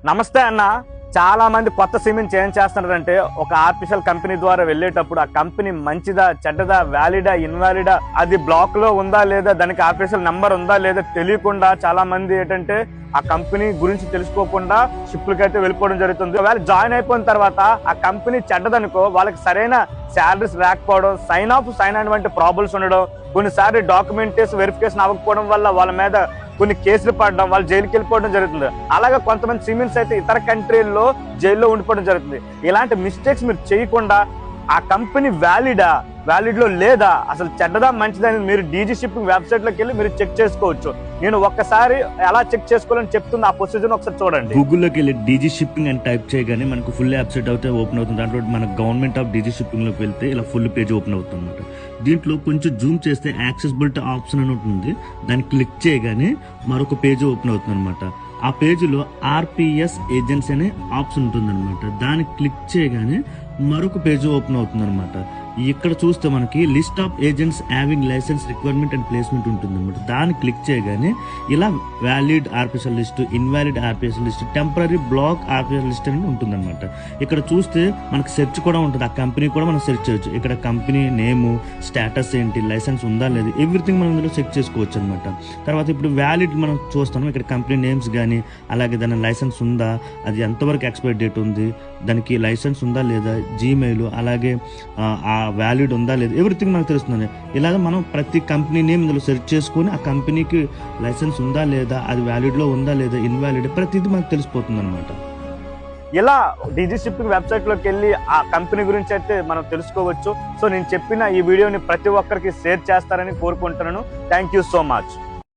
నమస్తే అన్న. చాలా మంది కొత్త సిమ్ని చేంజ్ చేస్తున్నారంటే ఒక ఆర్టిఫిషియల్ కంపెనీ ద్వారా వెళ్ళేటప్పుడు ఆ కంపెనీ మంచిదా చెడ్డదా వ్యాలిడా ఇన్వాలిడా అది బ్లాక్ లో ఉందా లేదా దానికి ఆర్టిఫిషియల్ నెంబర్ ఉందా లేదా తెలియకుండా చాలా మంది ఏంటంటే ఆ కంపెనీ గురించి తెలుసుకోకుండా షిప్లకి అయితే వెళ్ళిపోవడం జరుగుతుంది. ఒకవేళ జాయిన్ అయిపోయిన తర్వాత ఆ కంపెనీ చెడ్డదనుకో వాళ్ళకి సరైన శాలరీస్ రాకపోవడం, సైన్ వంటి ప్రాబ్లమ్స్ ఉండడం, కొన్నిసార్లు డాక్యుమెంటేషన్ వెరిఫికేషన్ అవ్వకపోవడం వల్ల వాళ్ళ మీద కొన్ని కేసులు పడడం, వాళ్ళు జైలుకి వెళ్ళిపోవడం జరుగుతుంది. అలాగే కొంతమంది సిమిన్స్ అయితే ఇతర కంట్రీల్లో జైల్లో ఉండిపోవడం జరుగుతుంది. ఇలాంటి మిస్టేక్స్ మీరు చేయకుండా ఆ కంపెనీ వ్యాలిడ్ లో లేదా అసలు చెడ్డదా మంచిదని మీరు డీజీ షిప్పింగ్ వెబ్సైట్ లోకి వెళ్ళి మీరు చెక్ చేసుకోవచ్చు. నేను ఒక్కసారి ఎలా చెక్ చేసుకోవాలని చెప్తుంది, ఆ ప్రొసీజర్ ఒకసారి చూడండి. గూగుల్లోకి వెళ్ళి డీజీ షిప్పింగ్ అని టైప్ చేయగానే మనకు ఫుల్ వెబ్సైట్ అయితే ఓపెన్ అవుతుంది. దాంట్లో మన గవర్నమెంట్ ఆఫ్ డీజీ షిప్పింగ్ లోకి వెళ్తే ఇలా ఫుల్ పేజ్ ఓపెన్ అవుతుంది అనమాట. దీంట్లో కొంచెం జూమ్ చేస్తే యాక్సెసిబిలిటీ ఆప్షన్ అని ఉంటుంది, దాన్ని క్లిక్ చేయగానే మరొక పేజ్ ఓపెన్ అవుతుంది అనమాట. ఆ పేజీలో ఆర్పిఎస్ ఏజెన్సీ అనే ఆప్షన్ ఉంటుంది అనమాట. దాన్ని క్లిక్ చేయగానే మరొక పేజ్ ఓపెన్ అవుతుంది అనమాట. ఇక్కడ చూస్తే మనకి list of agents having licence requirement and placement ఉంటుంది అనమాట. దాన్ని క్లిక్ చేయగానే ఇలా valid RPSL list, invalid RPSL list, temporary block RPSL list అని ఉంటుంది అనమాట. ఇక్కడ చూస్తే మనకి సెర్చ్ కూడా ఉంటుంది, ఆ కంపెనీ కూడా మనం సెర్చ్ చేయొచ్చు. ఇక్కడ కంపెనీ నేము, స్టేటస్ ఏంటి, లైసెన్స్ ఉందా లేదు, ఎవ్రీథింగ్ మనం ఇందులో చెక్ చేసుకోవచ్చు అనమాట. తర్వాత ఇప్పుడు వ్యాలిడ్ మనం చూస్తాము, ఇక్కడ కంపెనీ నేమ్స్ కానీ అలాగే దాని లైసెన్స్ ఉందా, అది ఎంతవరకు ఎక్స్పైరీ డేట్ ఉంది, దానికి లైసెన్స్ ఉందా లేదా, జీమెయిల్, అలాగే ఆ వ్యాలిడ్ ఉందా లేదా, ఎవ్రీథింగ్ మనకు తెలుస్తుంది. ఇలాగ మనం ప్రతి కంపెనీ నేమ్ ఇందులో సెర్చ్ చేసుకొని ఆ కంపెనీకి లైసెన్స్ ఉందా లేదా, అది వ్యాలిడ్ లో ఉందా లేదా, ఇన్వాలిడ్, ప్రతిదీ మనకు తెలిసిపోతుంది అనమాట. ఇలా డీజీ షిప్పింగ్ వెబ్సైట్ లోకి వెళ్ళి ఆ కంపెనీ గురించి అయితే మనం తెలుసుకోవచ్చు. సో నేను చెప్పిన ఈ వీడియోని ప్రతి ఒక్కరికి షేర్ చేస్తారని కోరుకుంటున్నాను. Thank you so much.